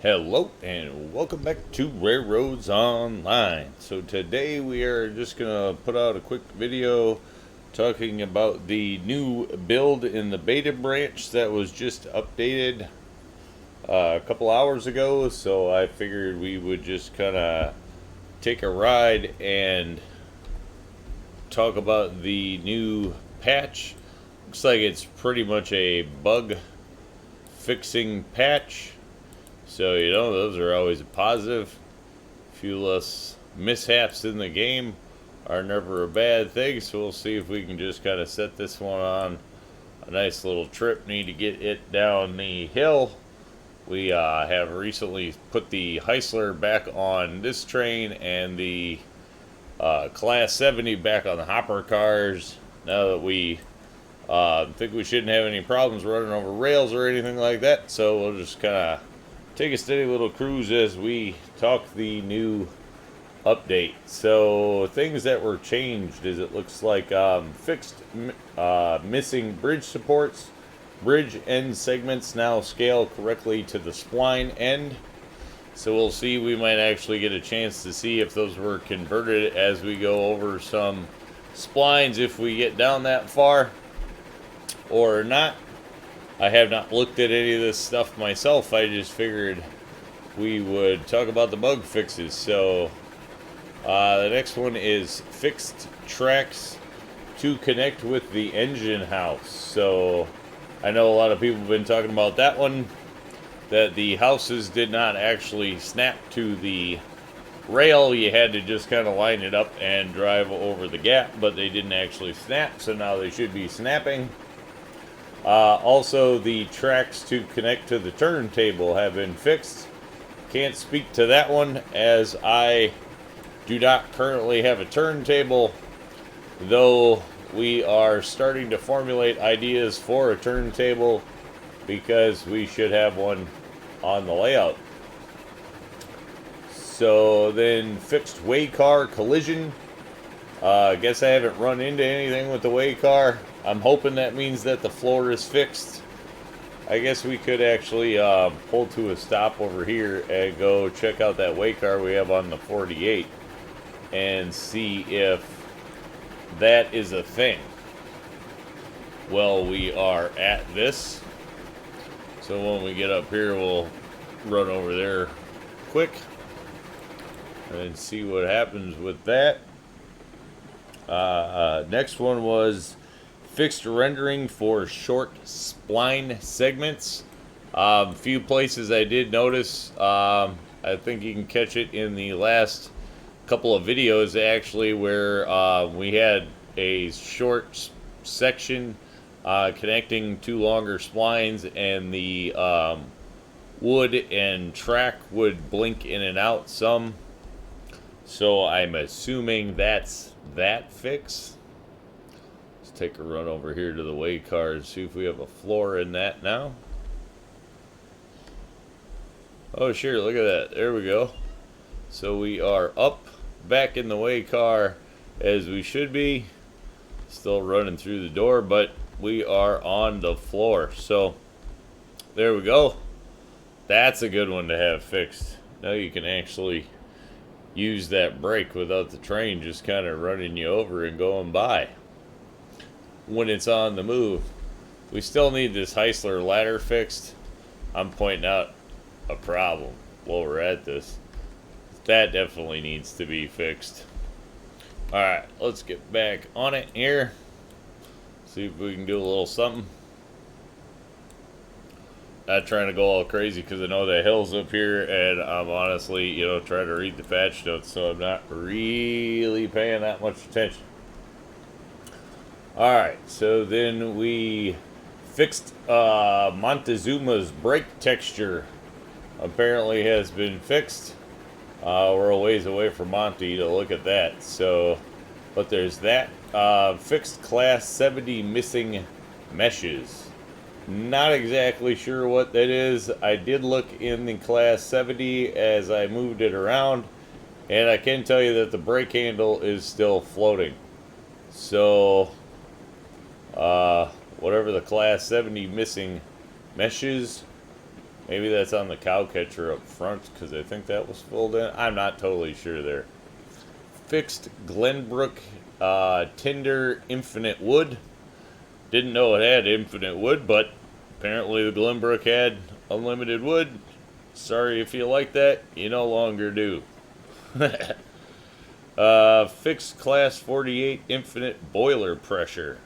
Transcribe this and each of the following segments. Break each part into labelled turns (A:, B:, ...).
A: Hello and welcome back to RailRoads Online. So today we are just going to put out a quick video talking about the new build in the beta branch that was just updated a couple hours ago. So I figured we would just kind of take a ride and talk about the new patch. Looks like it's pretty much a bug fixing patch. So, those are always a positive. A few less mishaps in the game are never a bad thing. So we'll see if we can just kind of set this one on a nice little trip. Need to get it down the hill. We have recently put the Heisler back on this train and the Class 70 back on the hopper cars. Now that we think we shouldn't have any problems running over rails or anything like that. So we'll just kind of take a steady little cruise as we talk the new update. So things that were changed is it looks like fixed missing bridge supports. Bridge end segments now scale correctly to the spline end. So we'll see, we might actually get a chance to see if those were converted as we go over some splines if we get down that far or not. I have not looked at any of this stuff myself. I just figured we would talk about the bug fixes. So the next one is fixed tracks to connect with the engine house. So I know a lot of people have been talking about that one, that the houses did not actually snap to the rail. You had to just kind of line it up and drive over the gap, but they didn't actually snap, so now they should be snapping. Also, the tracks to connect to the turntable have been fixed. Can't speak to that one as I do not currently have a turntable, though we are starting to formulate ideas for a turntable because we should have one on the layout. So then fixed way car collision. I guess I haven't run into anything with the way car. I'm hoping that means that the floor is fixed. I guess we could actually pull to a stop over here and go check out that way car we have on the 48 and see if that is a thing. Well, we are at this. So when we get up here, we'll run over there quick and see what happens with that. Next one was fixed rendering for short spline segments. A few places I did notice. I think you can catch it in the last couple of videos actually, where we had a short section connecting two longer splines, and the wood and track would blink in and out some. So I'm assuming that's that fix. Let's take a run over here to the way car and see if we have a floor in that now. Oh sure, look at that. There we go. So we are up back in the way car as we should be. Still running through the door, but we are on the floor. So there we go. That's a good one to have fixed. Now you can actually use that brake without the train just kind of running you over and going by when it's on the move. We still need this Heisler ladder fixed. I'm pointing out a problem while we're at this. That definitely needs to be fixed. Alright, let's get back on it here. See if we can do a little something. Not trying to go all crazy because I know the hill's up here, and I'm honestly, trying to read the patch notes, so I'm not really paying that much attention. Alright, so then we fixed Montezuma's brake texture. Apparently has been fixed. We're a ways away from Monty to look at that. So, but there's that. Fixed Class 70 missing meshes. Not exactly sure what that is. I did look in the Class 70 as I moved it around, and I can tell you that the brake handle is still floating. So, whatever the Class 70 missing meshes Maybe that's on the cow catcher up front because I think that was filled in. I'm not totally sure there. Fixed Glenbrook Tinder Infinite Wood. Didn't know it had infinite wood, but apparently the Glenbrook had unlimited wood. Sorry if you like that, you no longer do. Fixed Class 48 Infinite Boiler Pressure.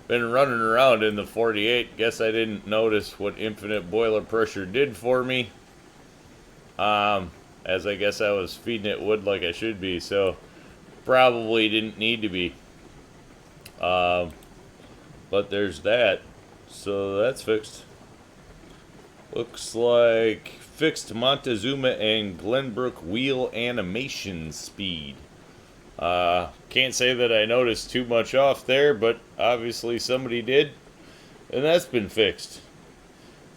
A: Been running around in the 48. Guess I didn't notice what infinite boiler pressure did for me. As I guess I was feeding it wood like I should be, so probably didn't need to be. But there's that. So that's fixed. Looks like fixed Montezuma and Glenbrook wheel animation speed. Can't say that I noticed too much off there, but obviously somebody did. And that's been fixed.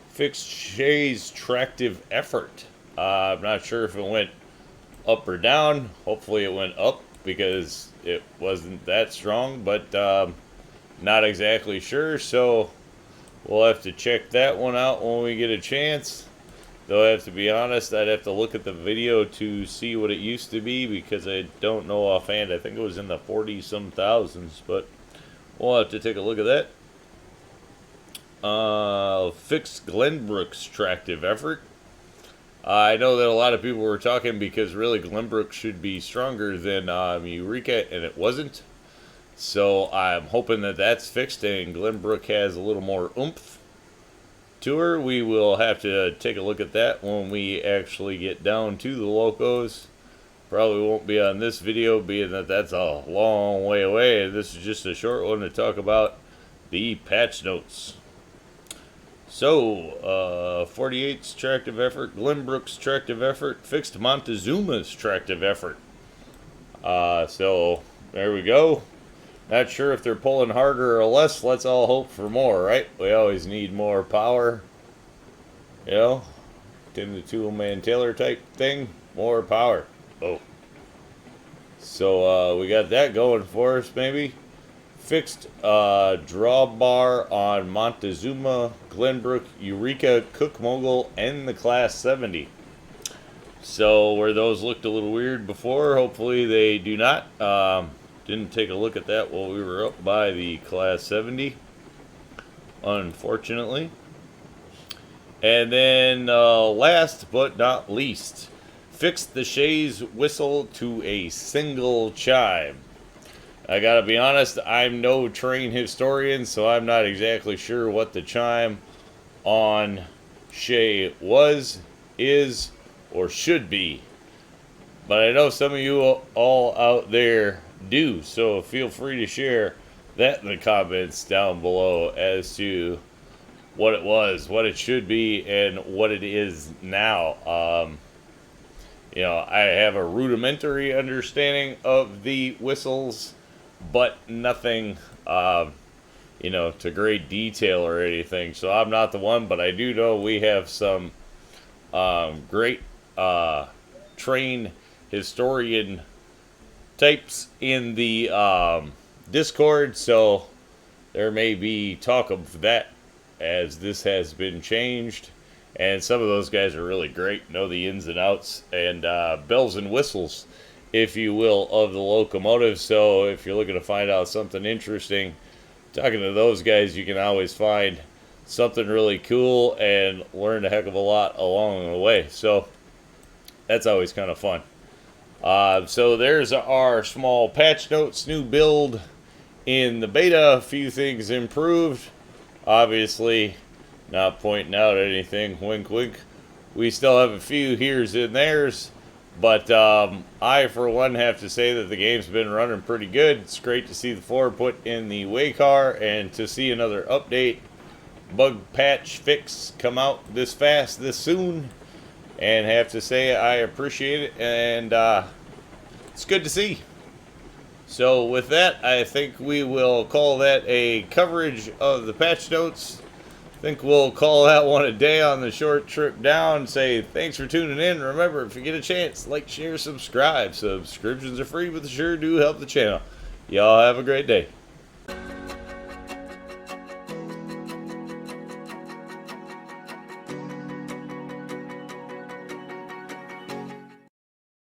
A: Fixed Shay's tractive effort. I'm not sure if it went up or down. Hopefully it went up because it wasn't that strong, but not exactly sure. So we'll have to check that one out when we get a chance. Though I have to be honest, I'd have to look at the video to see what it used to be because I don't know offhand. I think it was in the 40-some thousands, but we'll have to take a look at that. Fixed Glenbrook's tractive effort. I know that a lot of people were talking because really Glenbrook should be stronger than Eureka, and it wasn't. So I'm hoping that that's fixed and Glenbrook has a little more oomph to her. We will have to take a look at that when we actually get down to the locos. Probably won't be on this video, being that that's a long way away. This is just a short one to talk about the patch notes. So, 48's tractive effort, Glenbrook's tractive effort, fixed Montezuma's tractive effort. So, there we go. Not sure if they're pulling harder or less. Let's all hope for more, right? We always need more power. You know, Tim the Toolman Taylor type thing. More power. Oh. So we got that going for us, maybe. Fixed drawbar on Montezuma, Glenbrook, Eureka, Cook Mogul, and the Class 70. So where those looked a little weird before, hopefully they do not. Didn't take a look at that while we were up by the Class 70, unfortunately. And then last but not least, fixed the Shays whistle to a single chime. I gotta be honest, I'm no train historian, so I'm not exactly sure what the chime on Shay was, is, or should be. But I know some of you all out there do, so feel free to share that in the comments down below as to what it was, what it should be, and what it is now. You know, I have a rudimentary understanding of the whistles, but nothing, you know, to great detail or anything. So I'm not the one, but I do know we have some great train historian types in the Discord, so there may be talk of that as this has been changed. And some of those guys are really great, know the ins and outs and bells and whistles, if you will, of the locomotive. So if you're looking to find out something interesting, talking to those guys, you can always find something really cool and learn a heck of a lot along the way. So that's always kind of fun. So there's our small patch notes, new build in the beta. A few things improved. Obviously, not pointing out anything, wink wink. We still have a few here's and there's, but I for one have to say that the game's been running pretty good. It's great to see the 4 put in the way car and to see another update, bug patch fix come out this fast, this soon. And have to say I appreciate it, and it's good to see. So with that, I think we will call that a coverage of the patch notes. I think we'll call that one a day on the short trip down. Say thanks for tuning in. Remember, if you get a chance, like, share, subscribe. Subscriptions are free, but they sure do help the channel. Y'all have a great day.